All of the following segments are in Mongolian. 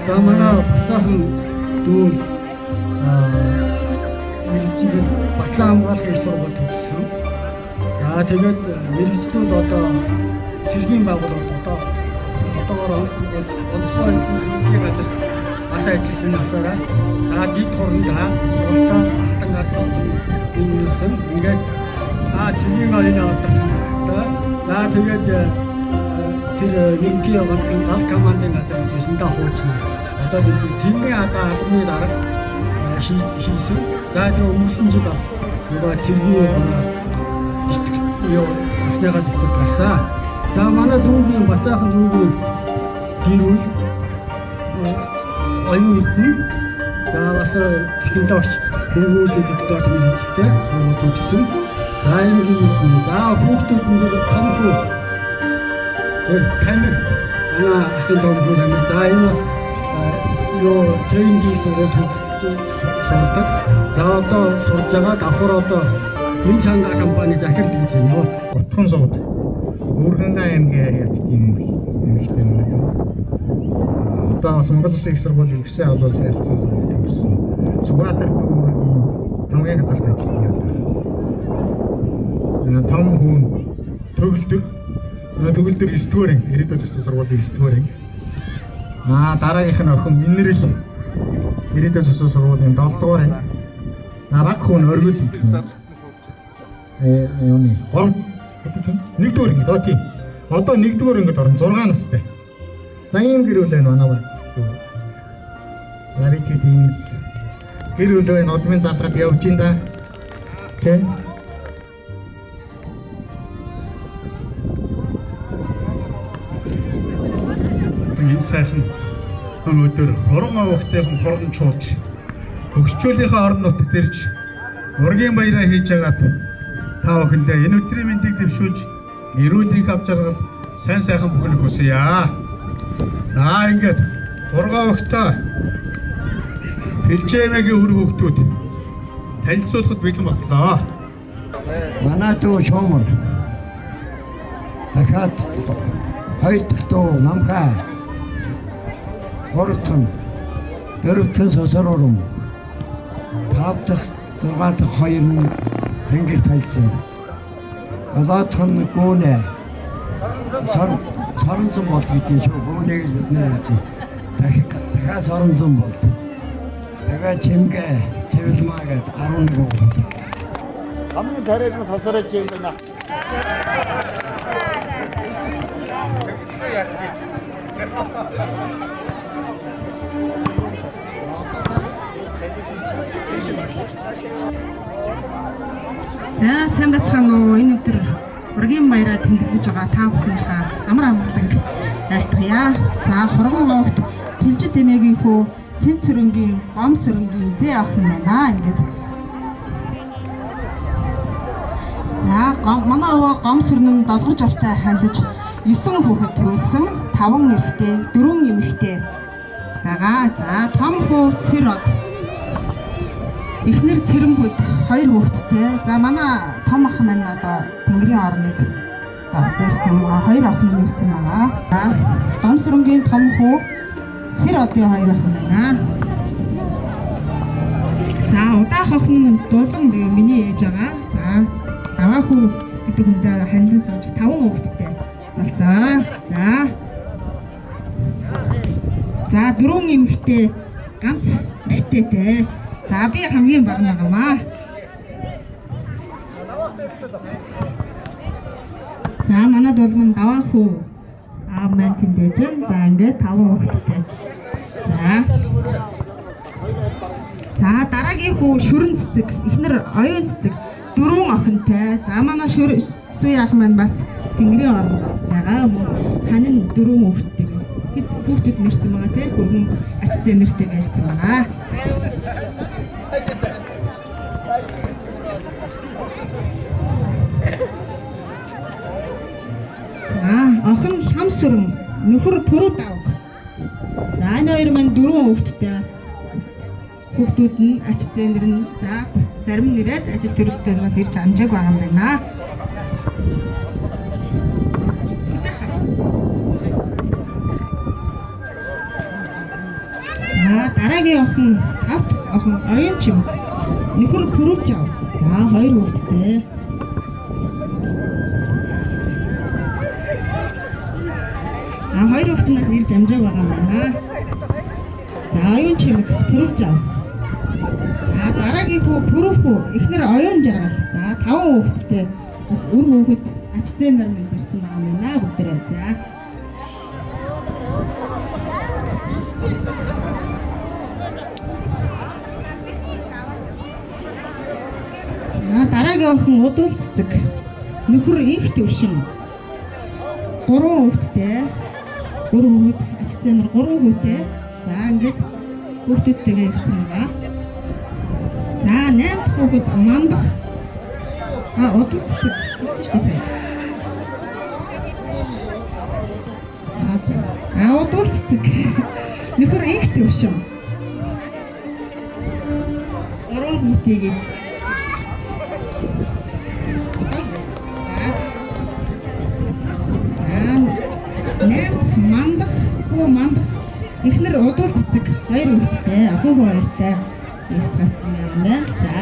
За манай буцаахан дүү мэрэгчлэл Батлан хамгаалахын их сургууль төгссөн. За тэгээд мэрэгчлэл одоо цэргийн байгууллагад одоогоор онцгой эдийн газар бас ажилласан насаараа за дид хурандаа зултаа алтан газ иймсэн ингээд цэргийн оюуны одоо за тэгээд тэр нэгдлийн ганцхан гал командын газар гэж байсан да хуучин. Одоо тэрний албаны дарга хийсэн. За тэр өнгөрсөн жил бас нөгөө цэргийн насныгаа дэвтэр гарсан. За манай дүүгийн бацаахан дүүгийн гэр бүл оюун эрдэнэ. За бас технологич хөнгөлөлт технологич мэргэжилтэй сургууль төгссөн. За энэ за хүүхдүүд нь том хүү камер ахын том хүү камер. За энэ бас тренингийн сургууль сурдаг. За одоо сурж байгаа давхар одоо энэ чанга компани захирал гэж байна. Утган сууд Өөрхангай аймгийн харьяат тийм нэмэгтэй байна. Одоо бас Монгол Улсын их сургуулийн гишүүн олол сайилцсан зүйл төгссөн. Сүбаатар дүүргийн хамгийн газарт ажилладаг ята. Том хүн төгөлдөр 9 дугаар ирээдүйн зохиолын сургуулийн 9 дугаар. Дараагийнх нь охин Минерэл ирээдүйн зохиолын сургуулийн 7 дугаар. Баг хүн оргил юуны 1-р ангид тийм. Одоо 1-р ангид орно 6 настай. За ийм гэр бүл байна манай баг. Нарийн тийм гэр бүл байна одмын залгаад явж ин да. Тэ. Энэ сайхан өнөөдөр хорон авахтайхан хорон чуулж хөгжчүүлийнхээ орон нутагт ирж ургийн баяраа хийж агаад та бүхэндээ энэ өдрийн мэндийг дэвшүүлж эрүүлэнх авч жаргал сайн сайхан бүхнийг хүсье. Ингээд ургаа өгтөө хэлжээмэгийн үр хөвгтүүд танилцуулахад бэлэн боллоо. Манай дүү Шуумар дахиад 2 дахь дүү Намхай Хурдан 4 дахь Сосорором 5 дахь 6 дахь 2 нь Тэнгэр тайлсан. 7 дахь нь Гүнэ Соронзон болт гэдэг шүү. Гүнэг бид нэр дахиад Соронзон болт. Тэгээ Чимгэ Цэвэлмаа гэдэг 11 болт. Хамгийн тариалан сосорож юм байна. За сайн бацхан уу энэ өдөр ургийн баяраа тэмдэглэж байгаа та бүхнийхээ амар амгаланг айлтгая. За хоргон говьт Хилжид эмээгийн хүү Цэнт сөрөнгийн гом сөрөнгийн зээ охин байна. Ингээд за манай өвөө гом сөрнөн долгож автай хайлаж 9 хүүхэд төрүүлсэн 5 эрэгтэй 4 эмэгтэй байгаа. За том хүү Сэрод эхнэр Цэрэмхүүд 2 хүүхэдтэй. За манай том ах маань одоо Тэнгэрийн орныг зэрсэн 2 охин нэрсэн байгаа. За гом сөрөнгийн том хүү Сэродын 2 охин байна. За удаах охин нь Дулан буюу миний ээж байгаа. За даваа хүү гэдэг хүндээ харилцан сууж 5 хүүхэдтэй болсон. За 4 эмэгтэй ганц эрэгтэйтэй. За би хамгийн баг нагамаа. За манай дулман даваа хүү аав маань тэндэж байна. За ингээд 5 хүүхэдтэй. За дараагийн хүү Шүрэн цэцэг, эхнэр Оюун цэцэг 4 охинтой. За манай Сүй ах маань бас Тэнгэрийн орнд бас байгаа. Ханин 4 хүүхэдтэй. Хэд хүүхдүүд нэрсэн байгаа тийм хөргөн ач зээ нэртэйгээр ирсэн байгаа. Охин Самсүрэн, нөхөр Түрүү давг. За энэ хоёр маань 4 хүүхэдтэй бас. Хүүхдүүд нь ач зээнэр нь за бус зарим нэрээд ажил төрөлтөд бас ирж амжааг байгаа юм байна. За дараагийн охин 5 дахь охин оюун чим. Нөхөр Пүрүвж ав. За 2 хүүхэдтэй. Хоёр хүүхднээс ирж амжааг байгаа юм байна. За оюун чимэг Пүрүвж ав. За дараагийн хүү Пүрүв хүү эхнэр оюун жаргал. За 5 хүүхэдтэй. Бас үр хүүхэд ач зээ нар минь ирсэн байгаа юм байна бүгдээрээ. За дараагийн охин удуул цэцэг. Нөхөр их төвшин. 3 хүүхэдтэй. 3 хүүхэд ач зээ нар 3 хүүтэй. За ингээд хүүхдүүдтэйгээ ирсэн байгаа. За 8 дахь хүүхэд мандах. Удуул цэцэг. Шүү дээ. Удуул цэцэг. Нөхөр их төвшин. 3 хүүтэйгээ мандах эхнэр удуул цэцэг 2 хүүхэдтэй охин хүү 2-тай ирж гацсан юм байна. За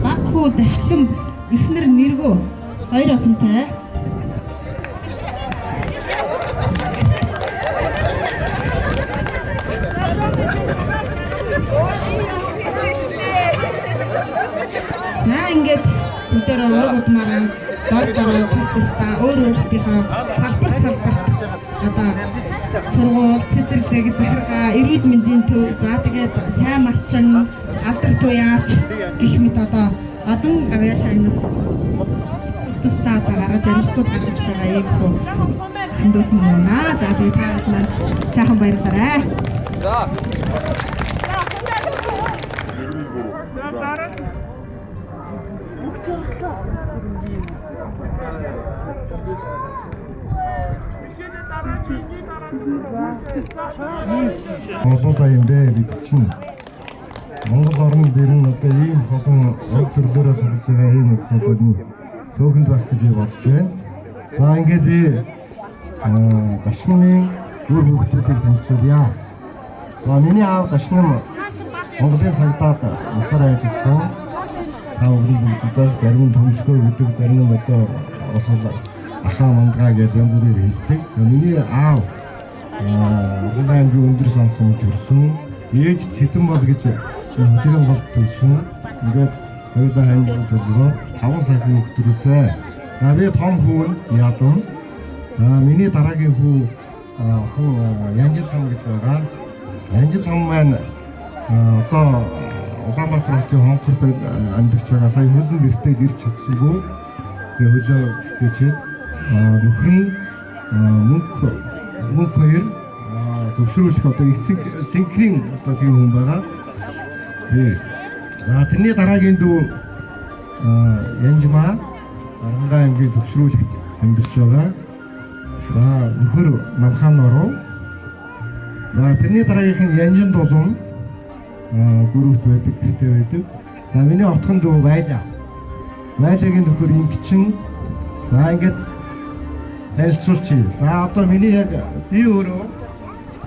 баг хүү дашлам эхнэр нэргөө 2 охинтой. За ингээд бүгдээрээ ургуудмаараа дор тустаа өөрсдийнхөө салбарт одоо сургууль, цэцэрлэг, захиргаа, эрүүл мэндийн төв, за тэгээд сайн малчин, алдар туяач гэх мэт одоо олон авьяашааны тустаа одоо гаргаж амжилтууд гаргаж байгаа юм хөө хандсан байна. За тэгээд та бүхэн маань сайхан баярлалаа. За дараа Олон сайн дээ бид чинь Монгол орнд дэр нь одоо ийм хосон өнгө төрлөөрөө сурж байгаа ийм хүмүүсүүд нь цөөхөн байх гэж бодож байна. За ингээд би дашны үр хүүхдүүдийг танилцуулъя. За миний аав дашны Монголын цагдаад насаар ажилласан. Та бүхэн зарим нь төмшгөө гэдэг, зарим нь одоо ахаа мандгаа гэж янз бүрээр хэлдэг. Миний аав аймгийн өндөр сонссон төрсөн. Ээж Цэдэнбол гэж хөдөлгөөн болд төрсөн. Ингээд хоёулаа аймгийн төлөө 5 саяхан хүүхдүүдээ. Би том хүү нь ядам. Миний дараагийн хүү охин Янжил сам гэж байгаа. Янжил сам маань одоо Улаанбаатар хотын хонхорт амьдарч байгаа. Сая хөлн бэртээд ирж чадсангүй. Тэгээ хөлөө бэртээчээд нөхөр нь мөнх хоёр төвшрүүлэх одоо их цэнхрийн одоо тийм хүн байгаа. Тий. За тэрний дараагийн дүү Янжмаа Арангаа аймгийн төвшрүүлэгт амьдарч байгаа. За нөхөр Навхан ороо. За тэрний дараагийнх нь Янжин дулуун гүрүүт байдаг, гэртэй байдаг. За миний отхон дүү Байлаа. Байлагийн нөхөр Ингчин. За ингээд танилцуулчих. За одоо миний яг би өөрөө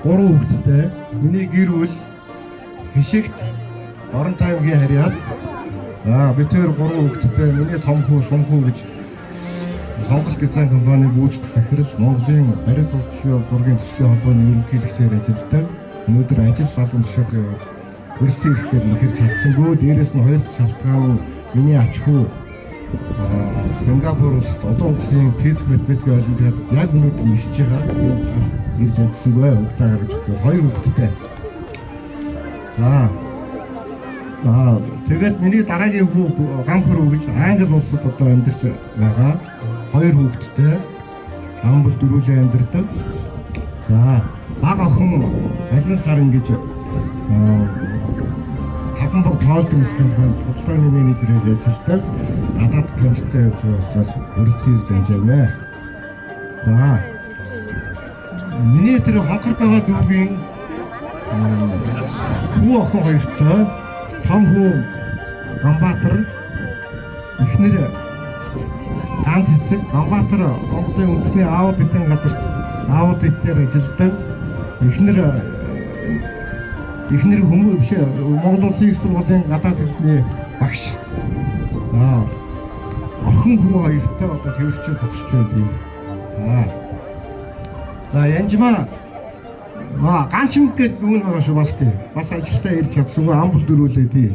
3 хүүхэдтэй. Миний гэр бүл Хишигт Орон таймгийн харьяат. За би тэр 3 хүүхэдтэй. Миний том хүү Сумхүү гэж Сонгол дизайн компани гүйцэтгэх захирал, Монголын барил зургийн төсвийн холбооны ерөнхийлөгчээр ажилладаг. Өнөөдөр ажил албан тушаалын хүрэлцэн ирэхээр нөхөр чадсангүй. Дээрээс нь 2 дахь шалтгаан миний ач хүү Сингапур улсад одоо улсын физик математикийн олимпиадад яг өнөөдөр нисэж байгаа. Энэ учраас ирж амжсангүй хүүхдээ гаргаж өгөө. 2 хүүхэдтэй. Тэгээд миний дараагийн хүү Гампүрүү гэж Англи улсад одоо амьдарч байгаа. 2 хүүхэдтэй. Амбал дөрвөлөө амьдардаг. За баг охин Алин Сарн гэж Таванбог тоолтын компанид худалдааны менежерээр ажилладаг. Надад төвшөлтэй явж байгаа учраас өрөлцөн ирж амжаавэ. За миний тэр хонхор байгаа дүүгийн хүү охин хоёртой. Том хүү Ганбаатар, эхнэр Ганц цэцэг. Ганбаатар Монголын үндэсний аудитын газарт аудитээр ажилладаг. эхнэр хүмүүс биш Монгол Улсын их сургуулийн гадаад хэлний багш. Охин хүү хоёртой одоо төвчөө зогсож байдгийг. Янжмаа ганчмаг гэдэг үг байгаа шүү бас тий. Бас ажилдаа ирж чадсангүй амбул дөрүүлээ тий.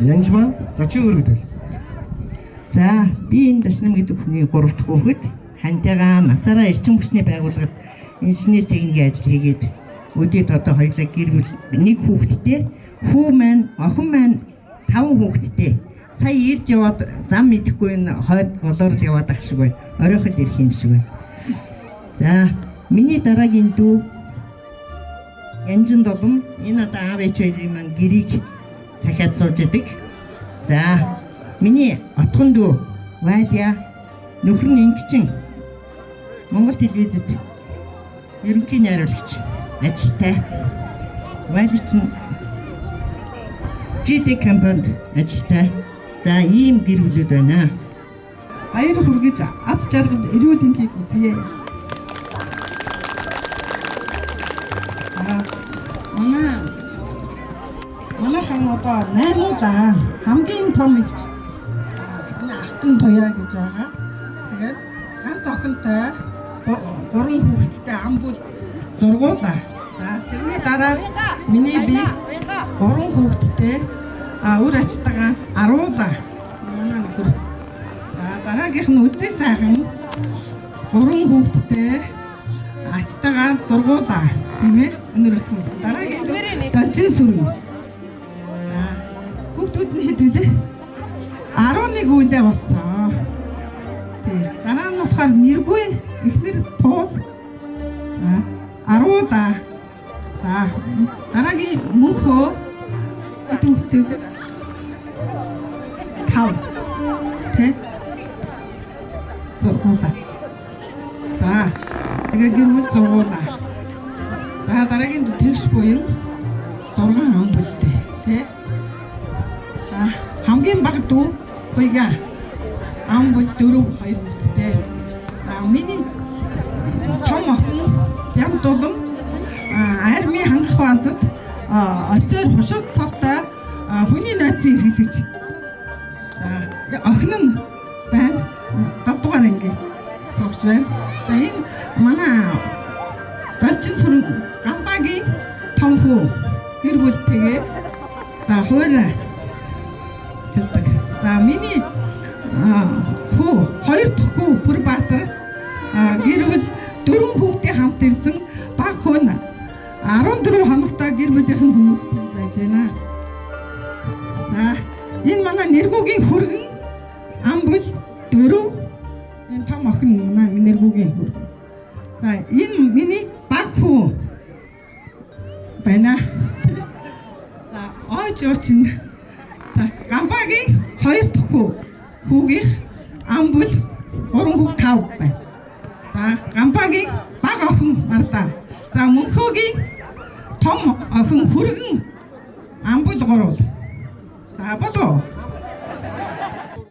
Янжмаа за чи өргөдөл. За би энэ Дашнам гэдэг хүний 3 дахь хүүхэд хантайгаа насаараа эрчим хүчний байгууллагад инженер техникийн ажил хийгээд өдөөд одоо хоёулаа гэр бүл нэг хүүхэдтэй, хүү маань, охин маань 5 хүүхэдтэй. Сая ирж яваад зам мэдэхгүй энэ хойд голоор яваад ах шиг бай. Оройхол ирэх юм шиг бай. За миний дараагийн дүү Янжин Долом энэ одоо аав ээж хоёрын маань гэрийг сахиад сууж идэг. За миний отхон дүү Валия нөхөр нь Инкчин Монгол телевизэд ерөнхий найруулагч ажилтай. Валия чинь GD компанид ажилтай. За ийм гэр бүлүүд байна. Баяр хүргэж аз жаргал эрүүл энхийг хүсье. Манайхан одоо 8 лаа. Хамгийн том их алтан туяа гэж байгаа. Тэгээд ганц охинтой 3 хүүхэдтэй ам бүл зургуулаа. За тэрний дараа миний би 3 хүүхэдтэй үр ачтайгаа аруулаа. Манай нөхөр. Дараагийнх нь үлзий сайхан 3 хүүхэдтэй ачтайгаа зургуулаа. Тийм ээ? Өнөр өтмөс. Дараагийн Далжин сүрэн. Хүүхдүүд нь хэд вүлээ? 11 үлээ болсон. Тий. Дараа нь болохоор нэргүй эхнэр туул. Аруулаа. За дараагийн мөнхөө эдэн бүтээв 5 тэ зургуулаа. За тэгээ гэр бүл зургуулаа. За дараагийн тэгш буян 6 ам бүлтэй тэ. За хамгийн бага дүү хоёроо ам бүл 4 2 бүттэй. За миний том охин Ям Дулам армийн хангах баазад офицер хушууд цолтой хүний нөөцийн эрхлэгч. За охин нь байна 7 дугаар ангийн сурагч байна. За энэ манай Далжин сүрэн Гамбагийн том хүү гэр бүлтэйгээ за хуурай жилдэг. За миний хүү 2 дахь хүү Бүрбаатар гэр бүл 4 хүүхдийн хамт ирсэн баг хүн 14 хоногтой гэр бүлийнхэн хүмүүс байж байна. За энэ манай нэргүүгийн хүргэн ам бүл 4 энэ том охин манай нэргүүгийн хүргэн. За энэ миний баг хүү байна. За ооч нь Гамбагийн 2 дахь хүүгийнх ам бүл 3 хүүг 5 байна. За Гамбагийн баг охин марлаа. За мөнхөөгийн том охин хүргэн ам бүл 3. За болоо.